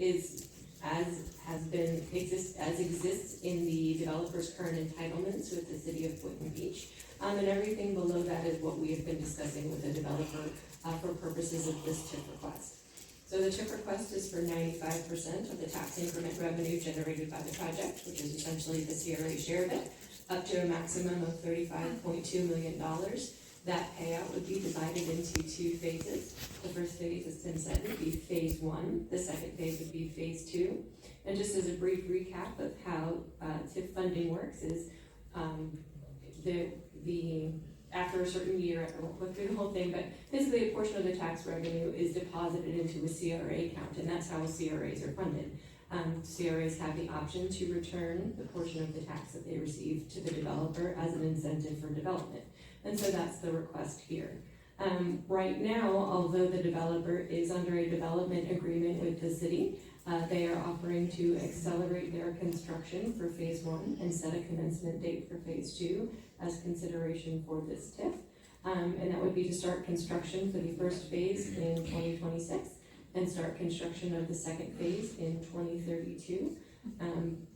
is exists in the developer's current entitlements with the city of Boynton Beach. And everything below that is what we have been discussing with the developer for purposes of this TIF request. So the TIF request is for 95% of the tax increment revenue generated by the project, which is essentially the CRA share of it, up to a maximum of $35.2 million. That payout would be divided into two phases. The first phase, as Tim said, would be phase 1. The second phase would be phase 2. And just as a brief recap of how TIF funding works is after a certain year, I won't go through the whole thing, but basically a portion of the tax revenue is deposited into a CRA account, and that's how CRAs are funded. CRAs have the option to return the portion of the tax that they receive to the developer as an incentive for development. And so that's the request here. Right now, although the developer is under a development agreement with the city, they are offering to accelerate their construction for phase 1 and set a commencement date for phase 2 as consideration for this TIF. And that would be to start construction for the first phase in 2026 and start construction of the second phase in 2032. And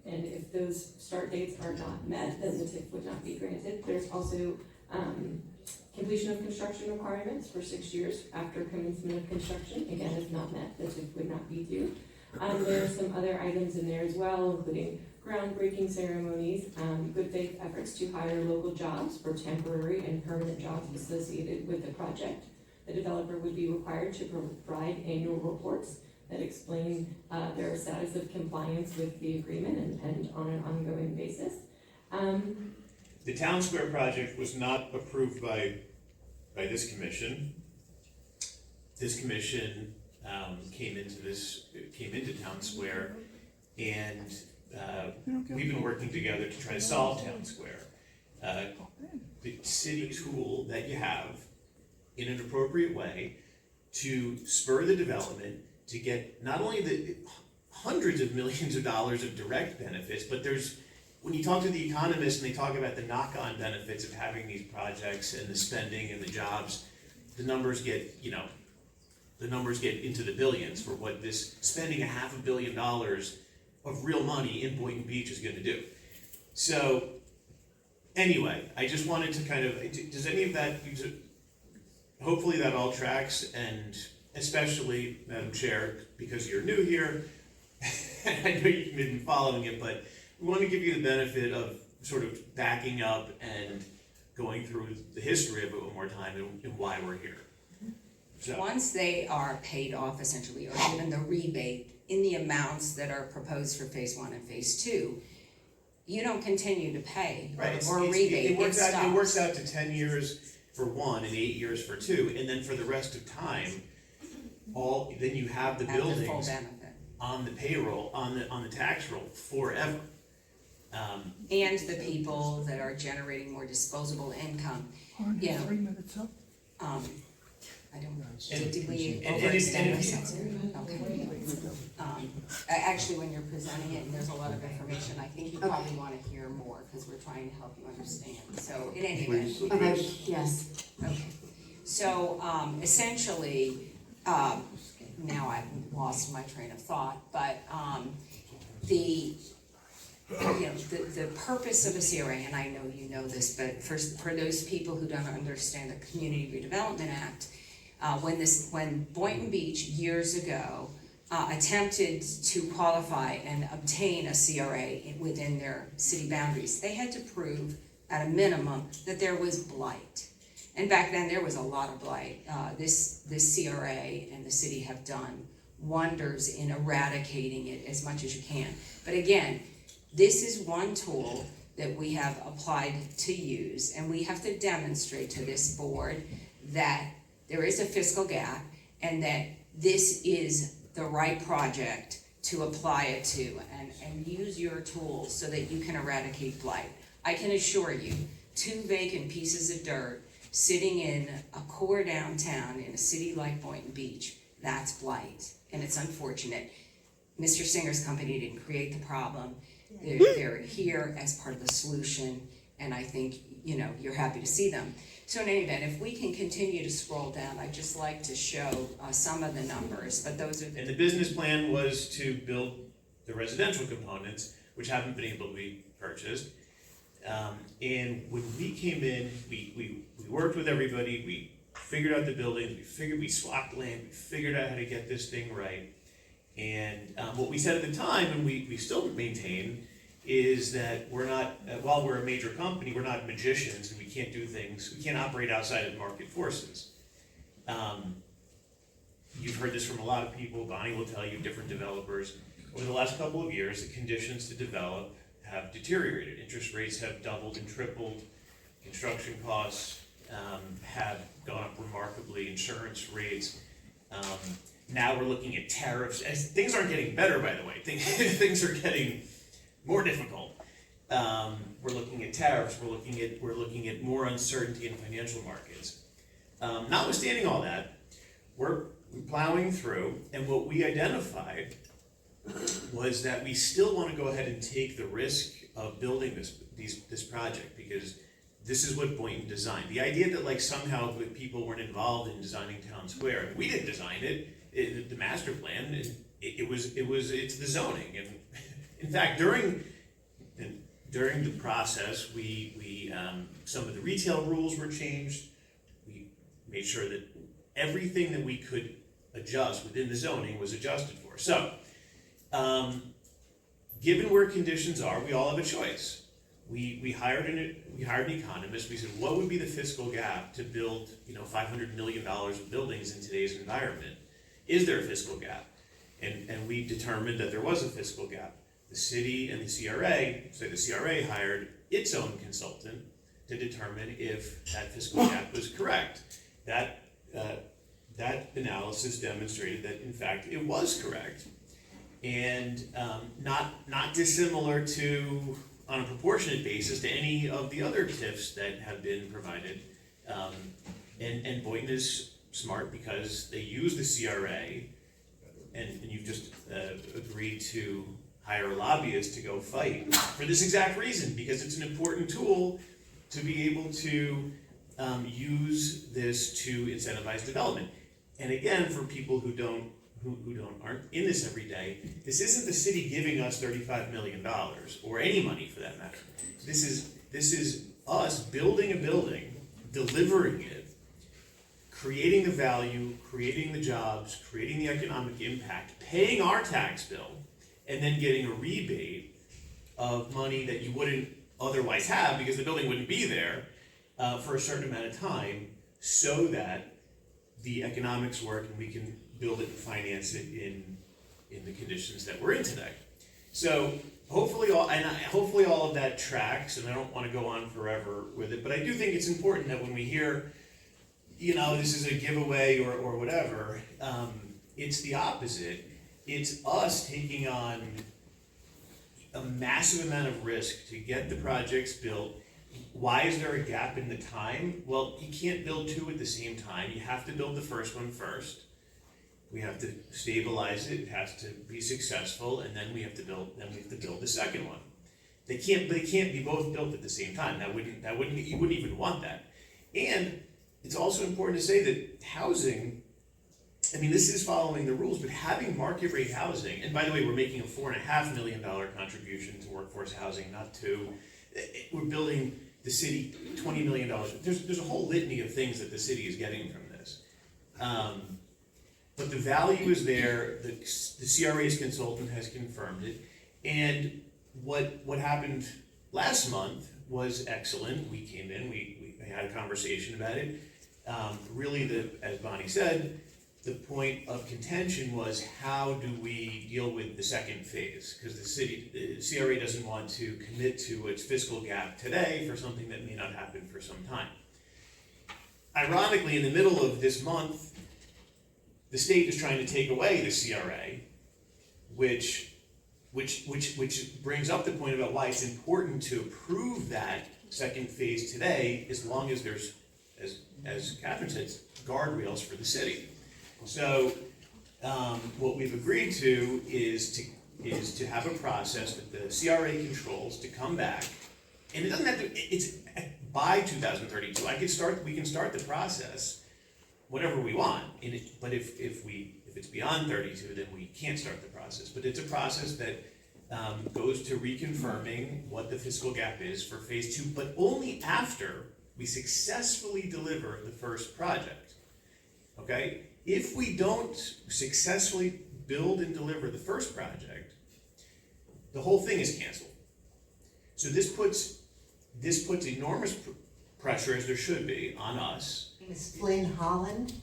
if those start dates are not met, then the TIF would not be granted. There's also completion of construction requirements for 6 years after commencement of construction. Again, if not met, the TIF would not be due. There are some other items in there as well, including groundbreaking ceremonies, good faith efforts to hire local jobs for temporary and permanent jobs associated with the project. The developer would be required to provide annual reports that explain their status of compliance with the agreement and on an ongoing basis. The Town Square project was not approved by this commission. This commission came into Town Square, and we've been working together to try to solve Town Square. The city tool that you have in an appropriate way to spur the development, to get not only the hundreds of millions of dollars of direct benefits, but when you talk to the economists and they talk about the knock-on benefits of having these projects and the spending and the jobs, the numbers get into the billions for what this spending $500 million of real money in Boynton Beach is going to do. So anyway, I just wanted to kind of, does any of that, hopefully that all tracks, and especially, Madam Chair, because you're new here, I know you've been following it, but we want to give you the benefit of sort of backing up and going through the history of it one more time and why we're here. So. Once they are paid off, essentially, or given the rebate in the amounts that are proposed for phase 1 and phase 2, you don't continue to pay or rebate. It works out to 10 years for 1 and 8 years for 2, and then for the rest of time, then you have the buildings the full benefit on the payroll, on the tax roll forever. And the people that are generating more disposable income. You know, 3 minutes up. I don't know. Did we overextend ourselves? Okay. Actually, when you're presenting it and there's a lot of information, I think you probably want to hear more because we're trying to help you understand. So, in any event. Okay, yes. Okay. So, essentially, now I've lost my train of thought, but the purpose of a CRA, and I know you know this, but for those people who don't understand the Community Redevelopment Act, when Boynton Beach years ago attempted to qualify and obtain a CRA within their city boundaries, they had to prove at a minimum that there was blight. And back then there was a lot of blight. This CRA and the city have done wonders in eradicating it as much as you can. But again, this is one tool that we have applied to use, and we have to demonstrate to this board that there is a fiscal gap and that this is the right project to apply it to and use your tools so that you can eradicate blight. I can assure you, 2 vacant pieces of dirt sitting in a core downtown in a city like Boynton Beach, that's blight, and it's unfortunate. Mr. Singer's company didn't create the problem. They're here as part of the solution, and I think, you know, you're happy to see them. So in any event, if we can continue to scroll down, I'd just like to show some of the numbers, but those are the. And the business plan was to build the residential components, which haven't been able to be purchased. And when we came in, we worked with everybody, we figured out the buildings, we swapped land, we figured out how to get this thing right. And what we said at the time, and we still maintain, is that we're not, while we're a major company, we're not magicians, and we can't do things, we can't operate outside of market forces. You've heard this from a lot of people, Bonnie will tell you, different developers. Over the last couple of years, the conditions to develop have deteriorated. Interest rates have doubled and tripled, construction costs have gone up remarkably, insurance rates. Now we're looking at tariffs. As things aren't getting better, by the way. Things are getting more difficult. We're looking at tariffs. We're looking at more uncertainty in financial markets. Notwithstanding all that, we're plowing through, and what we identified was that we still want to go ahead and take the risk of building this project, because this is what Boynton designed. The idea that like somehow the people weren't involved in designing Town Square, we didn't design it. The master plan, it's the zoning. And in fact, during the process, we some of the retail rules were changed. We made sure that everything that we could adjust within the zoning was adjusted for. So, given where conditions are, we all have a choice. We hired an economist. We said, what would be the fiscal gap to build, $500 million of buildings in today's environment? Is there a fiscal gap? And we determined that there was a fiscal gap. The city and the CRA, so the CRA hired its own consultant to determine if that fiscal gap was correct. That analysis demonstrated that, in fact, it was correct. And not dissimilar to, on a proportionate basis, to any of the other TIFs that have been provided. And Boynton is smart because they use the CRA, and you've just agreed to hire a lobbyist to go fight for this exact reason, because it's an important tool to be able to use this to incentivize development. And again, for people who aren't in this every day, this isn't the city giving us $35 million or any money for that matter. This is us building a building, delivering it, creating the value, creating the jobs, creating the economic impact, paying our tax bill, and then getting a rebate of money that you wouldn't otherwise have because the building wouldn't be there for a certain amount of time, so that the economics work and we can build it and finance it in the conditions that we're in today. So hopefully all of that tracks, and I don't want to go on forever with it, but I do think it's important that when we hear, this is a giveaway or whatever, it's the opposite. It's us taking on a massive amount of risk to get the projects built. Why is there a gap in the time? Well, you can't build two at the same time. You have to build the first one first. We have to stabilize it. It has to be successful, and then we have to build the second one. They can't be both built at the same time. You wouldn't even want that. And it's also important to say that housing, this is following the rules, but having market rate housing, and by the way, we're making a $4.5 million contribution to workforce housing, not two. We're building the city $20 million. There's a whole litany of things that the city is getting from this. But the value is there. The CRA's consultant has confirmed it. And what happened last month was excellent. We came in, we had a conversation about it. Really, as Bonnie said, the point of contention was, how do we deal with the second phase? Because the CRA doesn't want to commit to its fiscal gap today for something that may not happen for some time. Ironically, in the middle of this month, the state is trying to take away the CRA, which brings up the point about why it's important to approve that second phase today, as long as there's, as Catherine said, guardrails for the city. So what we've agreed to is to have a process that the CRA controls to come back And it doesn't have to, it's by 2032, we can start the process whenever we want. But if it's beyond 32, then we can't start the process. But it's a process that goes to reconfirming what the fiscal gap is for phase 2, but only after we successfully deliver the first project. Okay? If we don't successfully build and deliver the first project, the whole thing is canceled. So this puts enormous pressure, as there should be, on us. My name is Flynn Holland,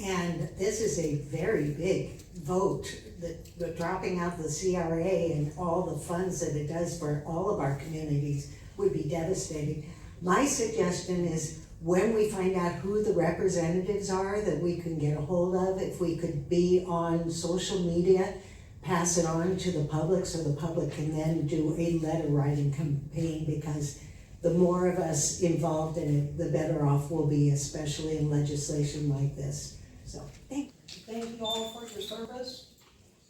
and this is a very big vote, that dropping out the CRA and all the funds that it does for all of our communities would be devastating. My suggestion is, when we find out who the representatives are that we can get a hold of, if we could be on social media, pass it on to the public so the public can then do a letter writing campaign, because the more of us involved in it, the better off we'll be, especially in legislation like this. So, thank you. Thank you all for your service.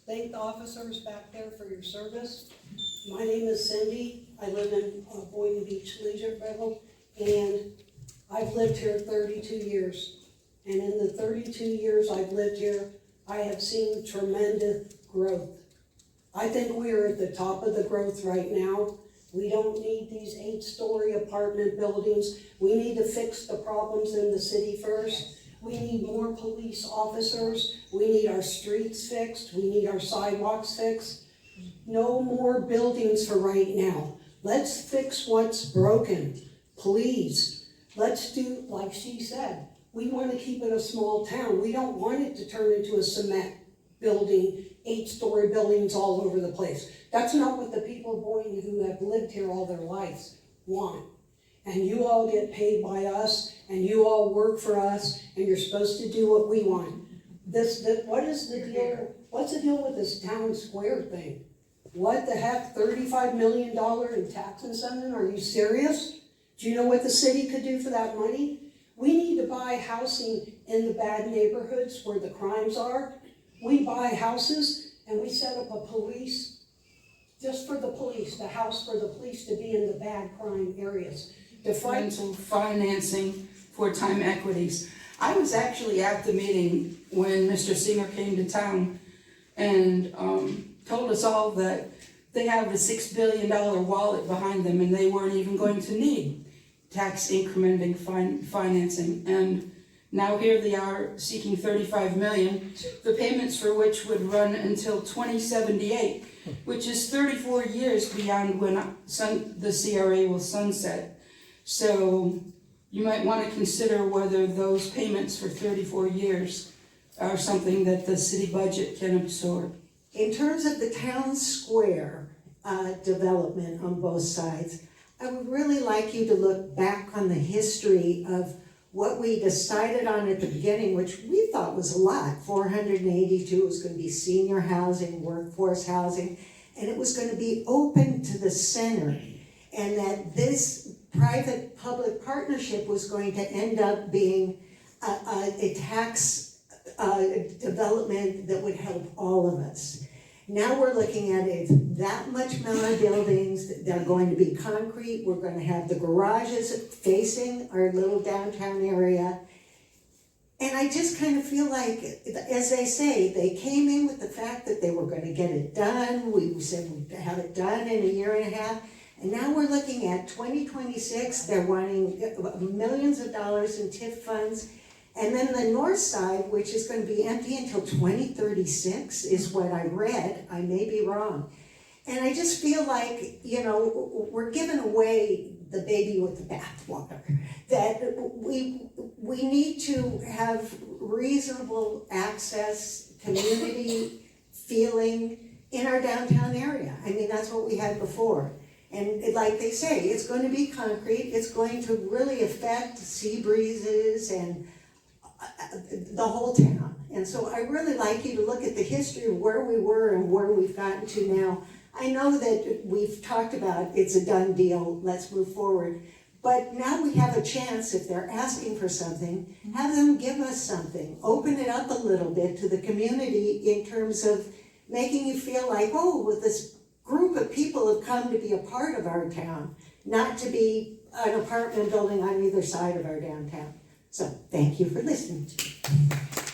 Thank the officers back there for your service. My name is Cindy. I live in Boynton Beach Leisure, and I've lived here 32 years. And in the 32 years I've lived here, I have seen tremendous growth. I think we are at the top of the growth right now. We don't need these 8-story apartment buildings. We need to fix the problems in the city first. We need more police officers. We need our streets fixed. We need our sidewalks fixed. No more buildings for right now. Let's fix what's broken, please. Let's do, like she said, we want to keep it a small town. We don't want it to turn into a cement building, 8-story buildings all over the place. That's not what the people of Boynton who have lived here all their lives want. And you all get paid by us, and you all work for us, and you're supposed to do what we want. What is the deal? What's the deal with this town square thing? What the heck, $35 million in tax incentive? Are you serious? Do you know what the city could do for that money? We need to buy housing in the bad neighborhoods where the crimes are. We buy houses and we set up a police, just for the police, the house for the police to be in the bad crime areas. To fight Rental financing for time equities. I was actually at the meeting when Mr. Singer came to town and told us all that they have a $6 billion wallet behind them and they weren't even going to need tax incrementing financing. And now here they are seeking $35 million, the payments for which would run until 2078, which is 34 years beyond when the CRA will sunset. So you might want to consider whether those payments for 34 years are something that the city budget can absorb. In terms of the town square development on both sides, I would really like you to look back on the history of what we decided on at the beginning, which we thought was a lot. 482 was going to be senior housing, workforce housing, and it was going to be open to the center. And that this private-public partnership was going to end up being a tax development that would help all of us. Now we're looking at that much more buildings. They're going to be concrete. We're going to have the garages facing our little downtown area. And I just kind of feel like, as they say, they came in with the fact that they were going to get it done. We said we'd have it done in a year and a half. And now we're looking at 2026. They're wanting millions of dollars in TIF funds. And then the north side, which is going to be empty until 2036, is what I read. I may be wrong. And I just feel like, we're giving away the baby with the bathwater. That we need to have reasonable access, community feeling in our downtown area. I mean, that's what we had before. And like they say, it's going to be concrete. It's going to really affect sea breezes and the whole town. And so I really like you to look at the history of where we were and where we've gotten to now. I know that we've talked about it's a done deal, let's move forward. But now we have a chance, if they're asking for something, have them give us something. Open it up a little bit to the community in terms of making you feel like, oh, with this group of people have come to be a part of our town. not to be an apartment building on either side of our downtown. So, thank you for listening to me.